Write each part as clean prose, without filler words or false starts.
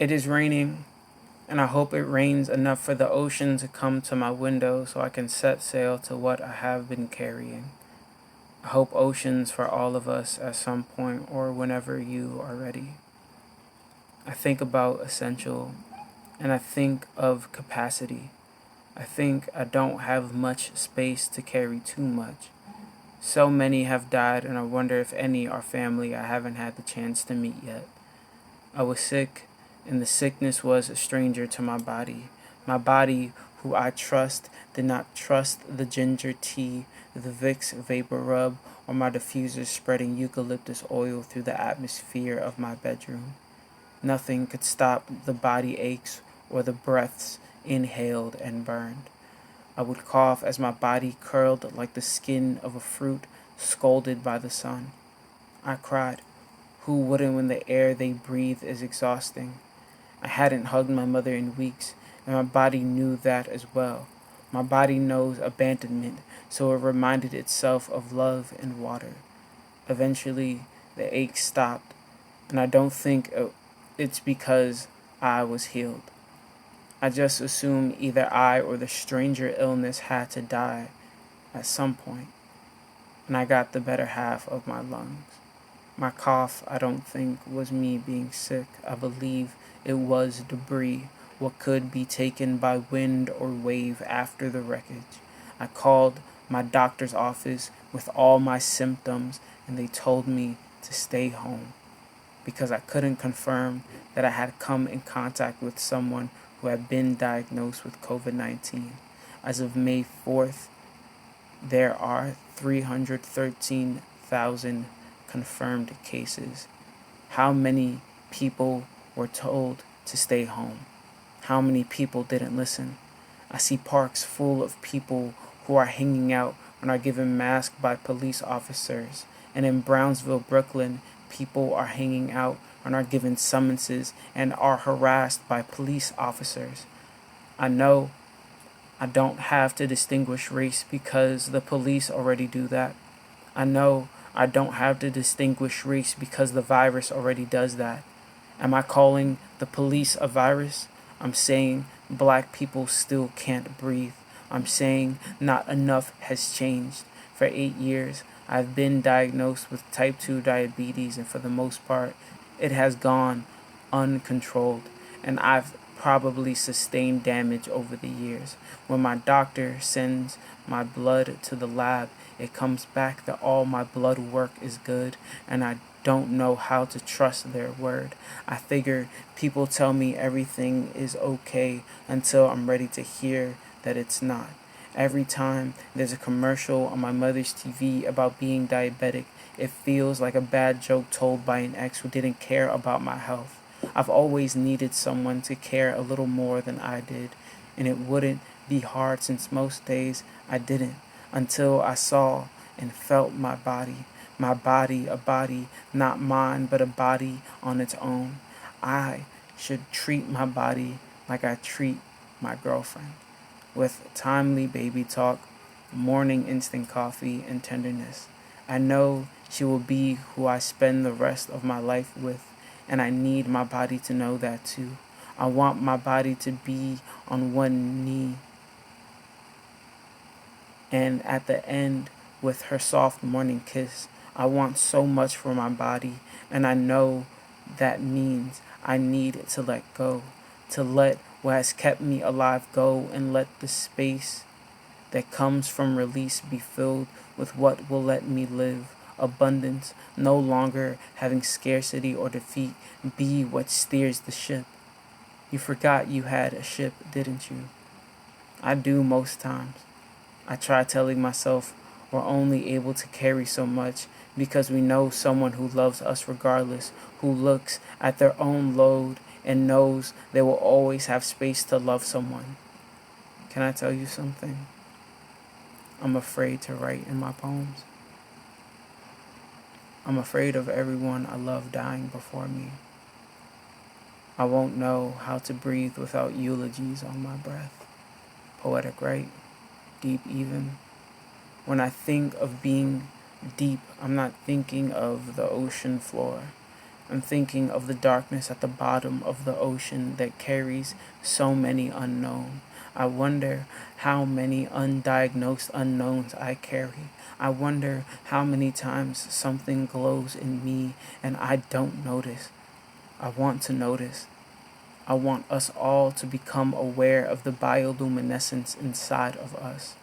It is raining, and I hope it rains enough for the ocean to come to my window so I can set sail to what I have been carrying. I hope oceans for all of us at some point or whenever you are ready. I think about essential, and I think of capacity. I think I don't have much space to carry too much. So many have died, and I wonder if any are family I haven't had the chance to meet yet. I was sick, and the sickness was a stranger to my body. My body, who I trust, did not trust the ginger tea, the Vicks vapor rub, or my diffuser spreading eucalyptus oil through the atmosphere of my bedroom. Nothing could stop the body aches or the breaths inhaled and burned. I would cough as my body curled like the skin of a fruit scalded by the sun. I cried. Who wouldn't when the air they breathe is exhausting? I hadn't hugged my mother in weeks, and my body knew that as well. My body knows abandonment, so it reminded itself of love and water. Eventually, the ache stopped, and I don't think it's because I was healed. I just assume either I or the stranger illness had to die at some point, and I got the better half of my lungs. My cough, I don't think, was me being sick. I believe it was debris, what could be taken by wind or wave after the wreckage. I called my doctor's office with all my symptoms, and they told me to stay home because I couldn't confirm that I had come in contact with someone who had been diagnosed with COVID-19. As of May 4th, there are 313,000 confirmed cases. How many people were told to stay home? How many people didn't listen? I see parks full of people who are hanging out and are given masks by police officers. And in Brownsville, Brooklyn, people are hanging out and are given summonses and are harassed by police officers. I know I don't have to distinguish race because the police already do that. I know I don't have to distinguish race because the virus already does that. Am I calling the police a virus? I'm saying black people still can't breathe. I'm saying not enough has changed. For 8 years, I've been diagnosed with type 2 diabetes, and for the most part, it has gone uncontrolled, and I've probably sustained damage over the years. When my doctor sends my blood to the lab, it comes back that all my blood work is good, and I don't know how to trust their word. I figure people tell me everything is okay until I'm ready to hear that it's not. Every time there's a commercial on my mother's TV about being diabetic, it feels like a bad joke told by an ex who didn't care about my health. I've always needed someone to care a little more than I did, and it wouldn't be hard since most days I didn't, until I saw and felt my body, a body not mine, but a body on its own. I should treat my body like I treat my girlfriend, with timely baby talk, morning instant coffee, and tenderness. I know she will be who I spend the rest of my life with, and I need my body to know that too. I want my body to be on one knee, and at the end, with her soft morning kiss. I want so much for my body, and I know that means I need to let go, to let what has kept me alive go, and let the space that comes from release be filled with what will let me live. Abundance, no longer having scarcity or defeat, be what steers the ship. You forgot you had a ship, didn't you? I do most times. I try telling myself we're only able to carry so much because we know someone who loves us regardless, who looks at their own load and knows they will always have space to love someone. Can I tell you something? I'm afraid to write in my poems. I'm afraid of everyone I love dying before me. I won't know how to breathe without eulogies on my breath. Poetic, right? Deep even. When I think of being deep, I'm not thinking of the ocean floor. I'm thinking of the darkness at the bottom of the ocean that carries so many unknown. I wonder how many undiagnosed unknowns I carry. I wonder how many times something glows in me and I don't notice. I want to notice. I want us all to become aware of the bioluminescence inside of us.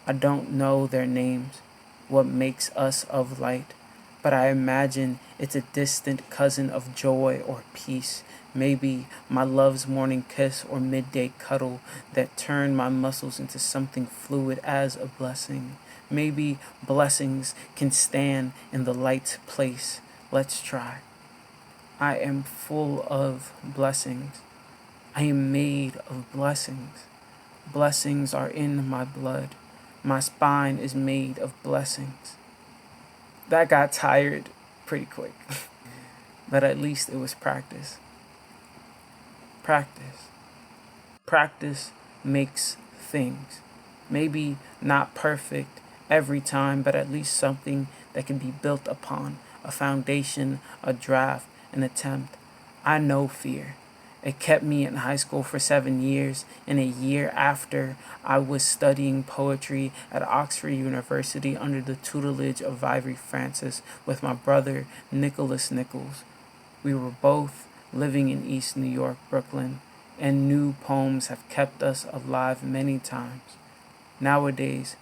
I don't know their names, what makes us of light, but I imagine it's a distant cousin of joy or peace, maybe my love's morning kiss or midday cuddle that turn my muscles into something fluid as a blessing. Maybe blessings can stand in the light's place. Let's try. I am full of blessings. I am made of blessings. Blessings are in my blood. My spine is made of blessings. That got tired pretty quick. But at least it was practice. Practice. Practice makes things. Maybe not perfect every time, but at least something that can be built upon. A foundation, a draft, an attempt. I know fear. It kept me in high school for 7 years, and a year after, I was studying poetry at Oxford University under the tutelage of Vivry Francis with my brother, Nicholas Nichols. We were both living in East New York, Brooklyn, and new poems have kept us alive many times. Nowadays,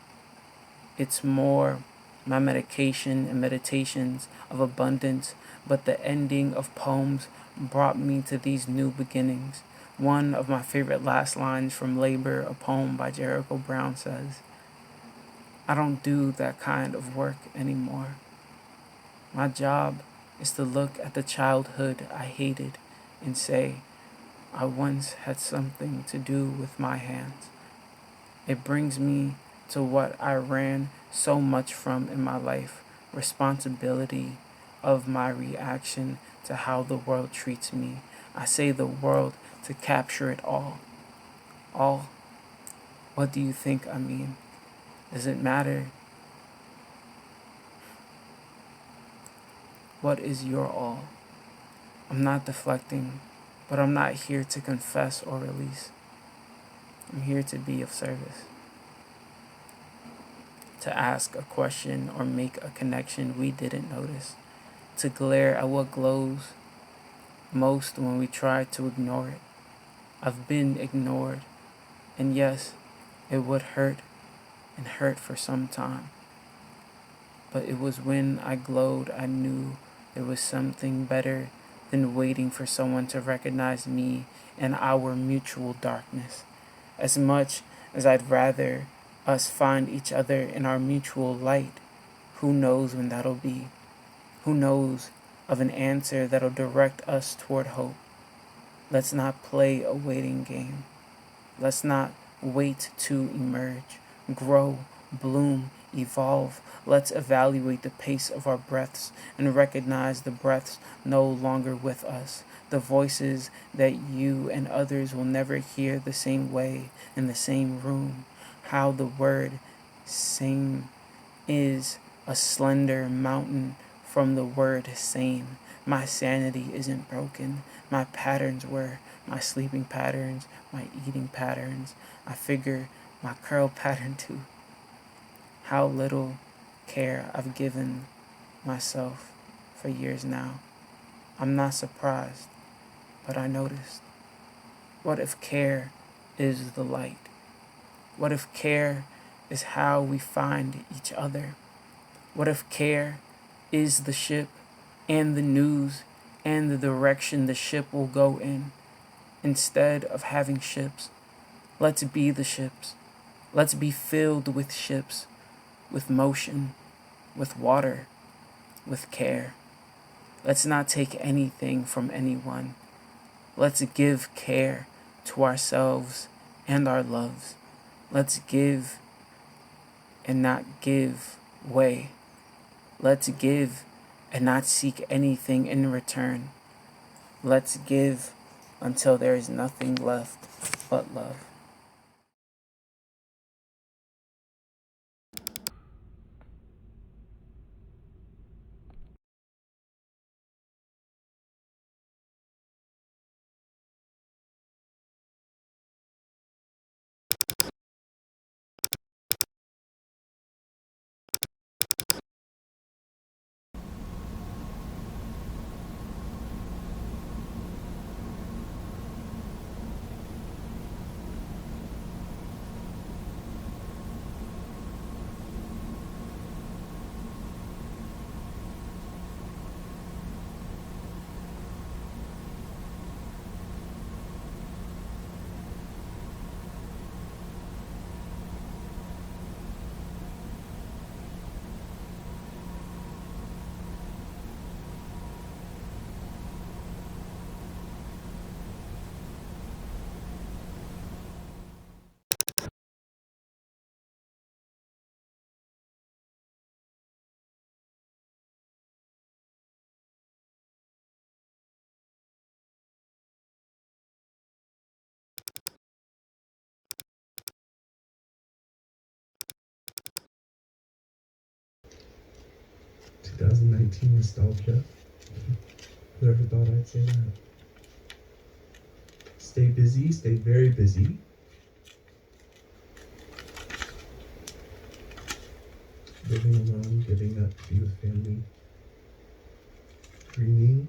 it's more my medication and meditations of abundance, but the ending of poems brought me to these new beginnings. One of my favorite last lines from Labor, a poem by Jericho Brown, says, I don't do that kind of work anymore. My job is to look at the childhood I hated and say, I once had something to do with my hands. It brings me to what I ran so much from in my life, responsibility of my reaction to how the world treats me. I say the world to capture it all. All? What do you think I mean? Does it matter? What is your all? I'm not deflecting, but I'm not here to confess or release. I'm here to be of service. To ask a question or make a connection we didn't notice. To glare at what glows most when we try to ignore it. I've been ignored, and yes, it would hurt and hurt for some time. But it was when I glowed I knew there was something better than waiting for someone to recognize me and our mutual darkness. As much as I'd rather us find each other in our mutual light, who knows when that'll be? Who knows of an answer that'll direct us toward hope? Let's not play a waiting game. Let's not wait to emerge, grow, bloom, evolve. Let's evaluate the pace of our breaths and recognize the breaths no longer with us. The voices that you and others will never hear the same way in the same room. How the word same is a slender mountain from the word sane. My sanity isn't broken. My patterns were my sleeping patterns, my eating patterns. I figure my curl pattern too. How little care I've given myself for years now. I'm not surprised, but I noticed. What if care is the light? What if care is how we find each other? What if care is the ship and the news and the direction the ship will go in? Instead of having ships, let's be the ships. Let's be filled with ships, with motion, with water, with care. Let's not take anything from anyone. Let's give care to ourselves and our loves. Let's give and not give way. Let's give and not seek anything in return. Let's give until there is nothing left but love. 2019 nostalgia. Whoever thought I'd say that? Stay busy, stay very busy. Living alone, giving up to be with family. Dreaming.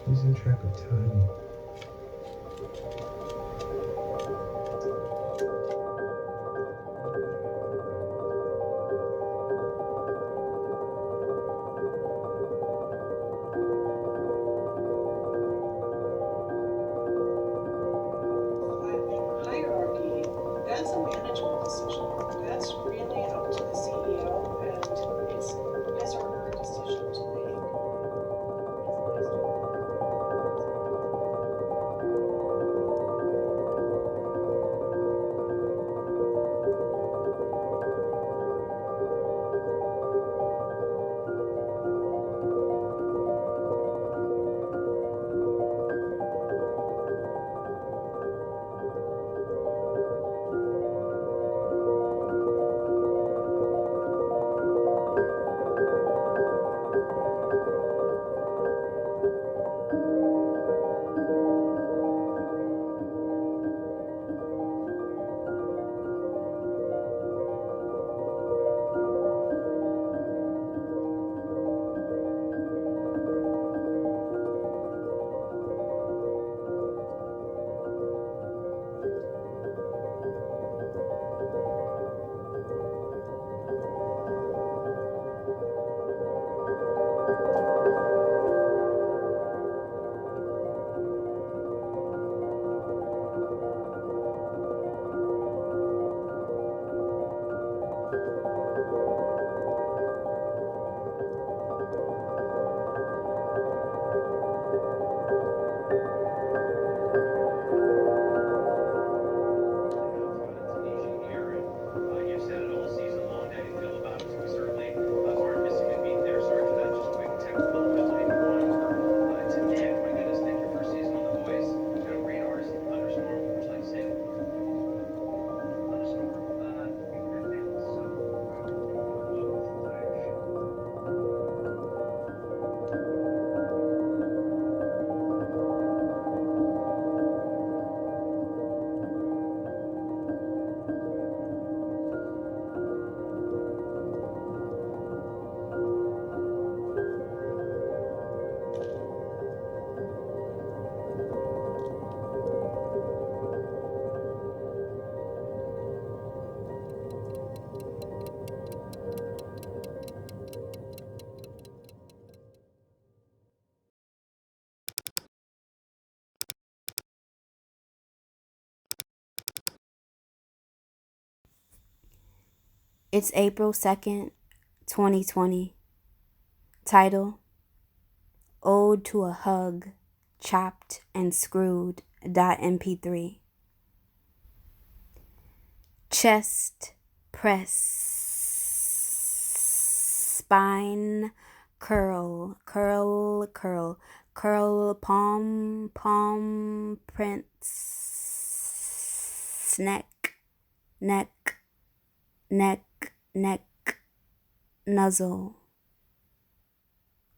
Losing track of time. Hierarchy, that's a management decision. That's really up to the CEO, and it's his or her decision to make. It's April 2nd, 2020. Title: Ode to a Hug, Chopped and Screwed. .mp3. Chest press, spine curl, curl, curl, curl, palm, palm prints, neck, neck, neck, neck, nuzzle.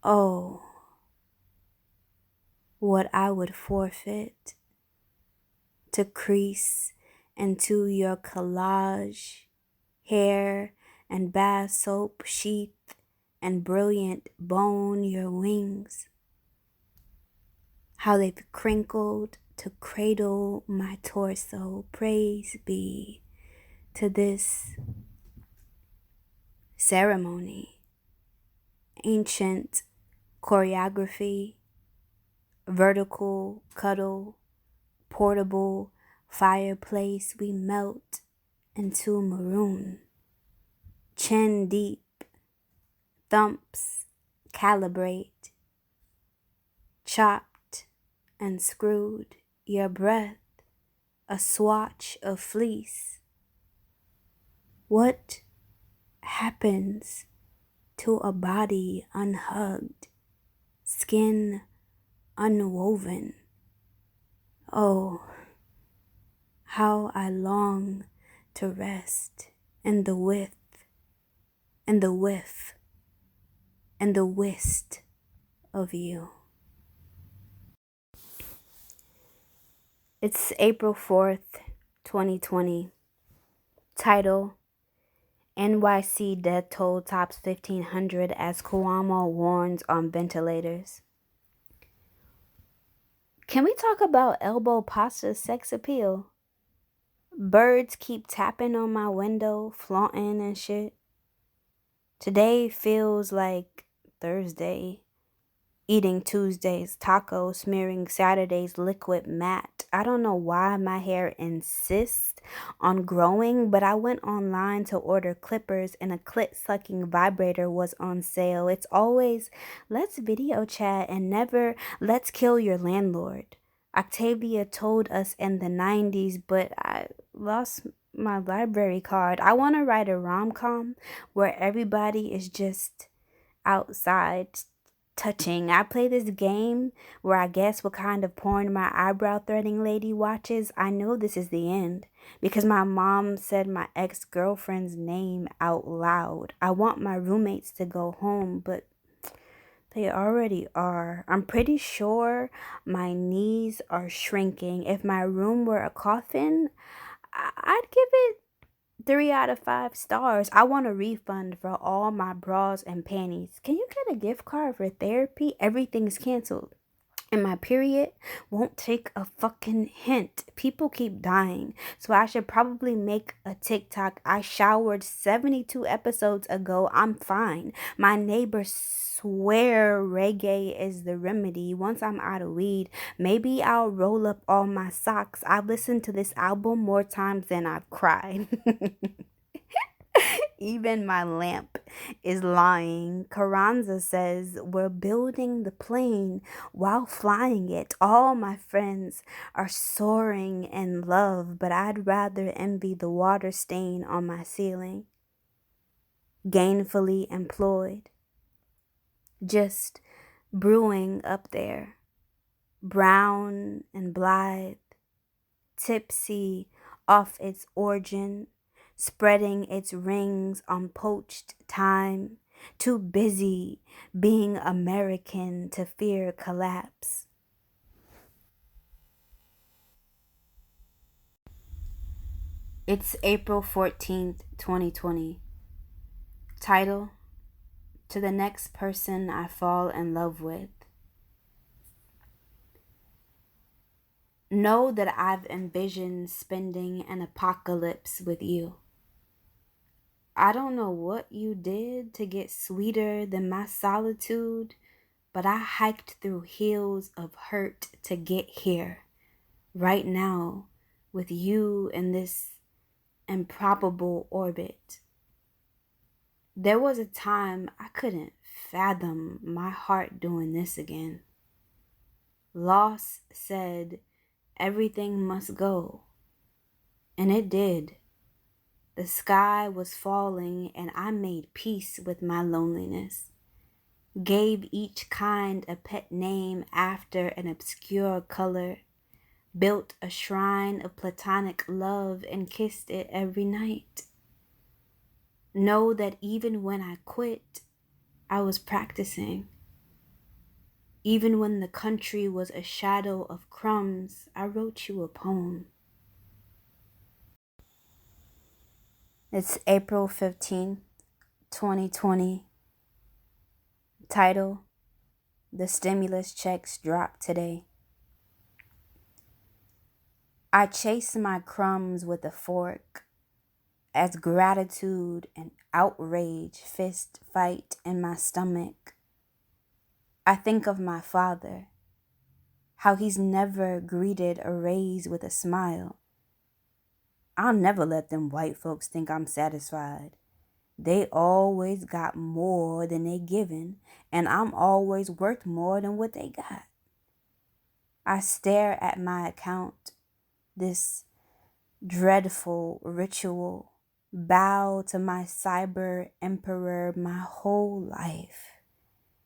Oh, what I would forfeit to crease into your collage, hair and bath soap sheath and brilliant bone your wings, how they've crinkled to cradle my torso. Praise be to this ceremony, ancient choreography, vertical cuddle, portable fireplace. We melt into maroon, chin deep, thumps calibrate, chopped and screwed, your breath a swatch of fleece. What happens to a body unhugged, skin unwoven? Oh, how I long to rest in the width and the whiff and the whist of you. It's April 4th, 2020. Title: NYC death toll tops 1,500 as Cuomo warns on ventilators. Can we talk about elbow pasta's sex appeal? Birds keep tapping on my window, flaunting and shit. Today feels like Thursday. Eating Tuesday's tacos, smearing Saturday's liquid matte. I don't know why my hair insists on growing, but I went online to order clippers and a clit-sucking vibrator was on sale. It's always, let's video chat and never, let's kill your landlord. Octavia told us in the 90s, but I lost my library card. I want to write a rom-com where everybody is just outside touching. I play this game where I guess what kind of porn my eyebrow threading lady watches. I know this is the end because my mom said my ex-girlfriend's name out loud. I want my roommates to go home, but they already are. I'm pretty sure my knees are shrinking. If my room were a coffin, I'd give it 3 out of 5 stars. I want a refund for all my bras and panties. Can you get a gift card for therapy? Everything's canceled. And my period won't take a fucking hint. People keep dying. So I should probably make a TikTok. I showered 72 episodes ago. I'm fine. My neighbors swear reggae is the remedy. Once I'm out of weed, maybe I'll roll up all my socks. I've listened to this album more times than I've cried. Even my lamp is lying. Carranza says we're building the plane while flying it. All my friends are soaring in love, but I'd rather envy the water stain on my ceiling. Gainfully employed. Just brewing up there. Brown and blithe. Tipsy off its origin. Spreading its rings on poached time, too busy being American to fear collapse. It's April 14th, 2020. Title: To the next person I fall in love with. Know that I've envisioned spending an apocalypse with you. I don't know what you did to get sweeter than my solitude, but I hiked through hills of hurt to get here, right now, with you in this improbable orbit. There was a time I couldn't fathom my heart doing this again. Loss said everything must go, and it did. The sky was falling and I made peace with my loneliness. Gave each kind a pet name after an obscure color. Built a shrine of platonic love and kissed it every night. Know that even when I quit, I was practicing. Even when the country was a shadow of crumbs, I wrote you a poem. It's April 15th, 2020. Title: The stimulus checks dropped today. I chase my crumbs with a fork as gratitude and outrage fist fight in my stomach. I think of my father, how he's never greeted a raise with a smile. I'll never let them white folks think I'm satisfied. They always got more than they given, and I'm always worth more than what they got. I stare at my account, this dreadful ritual, bow to my cyber emperor my whole life,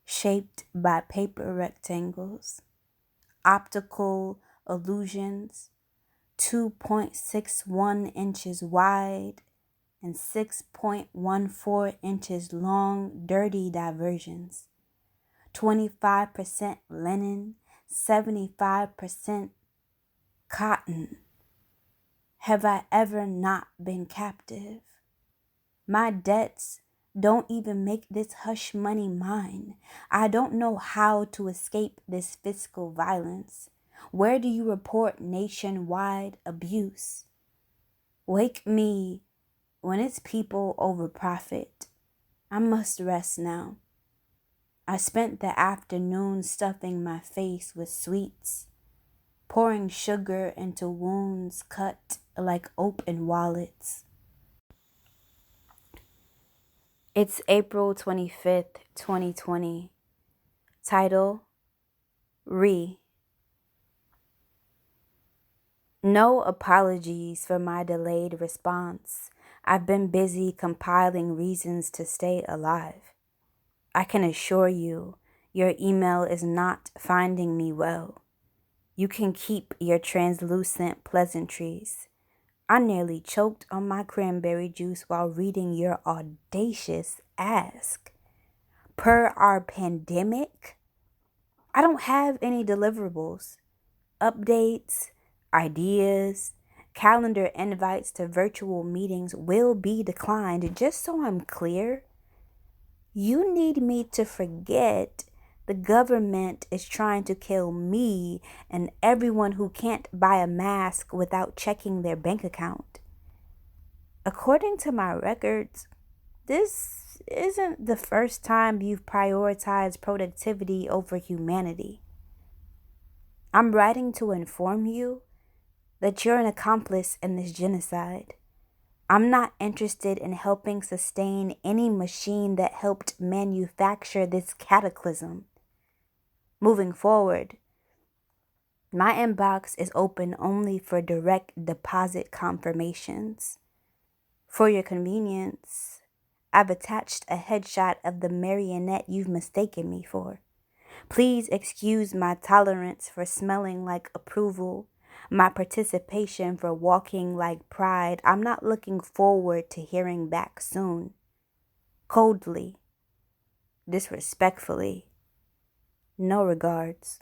shaped by paper rectangles, optical illusions, 2.61 inches wide, and 6.14 inches long dirty diversions. 25% linen, 75% cotton. Have I ever not been captive? My debts don't even make this hush money mine. I don't know how to escape this fiscal violence. Where do you report nationwide abuse? Wake me when it's people over profit. I must rest now. I spent the afternoon stuffing my face with sweets, pouring sugar into wounds cut like open wallets. It's April 25th, 2020. Title, No apologies for my delayed response. I've been busy compiling reasons to stay alive. I can assure you, your email is not finding me well. You can keep your translucent pleasantries. I nearly choked on my cranberry juice while reading your audacious ask. Per our pandemic, I don't have any deliverables, updates, ideas, calendar invites to virtual meetings will be declined. Just so I'm clear, you need me to forget the government is trying to kill me and everyone who can't buy a mask without checking their bank account. According to my records, this isn't the first time you've prioritized productivity over humanity. I'm writing to inform you that you're an accomplice in this genocide. I'm not interested in helping sustain any machine that helped manufacture this cataclysm. Moving forward, my inbox is open only for direct deposit confirmations. For your convenience, I've attached a headshot of the marionette you've mistaken me for. Please excuse my tolerance for smelling like approval, my participation for walking like pride. I'm not looking forward to hearing back soon. Coldly, disrespectfully, no regards.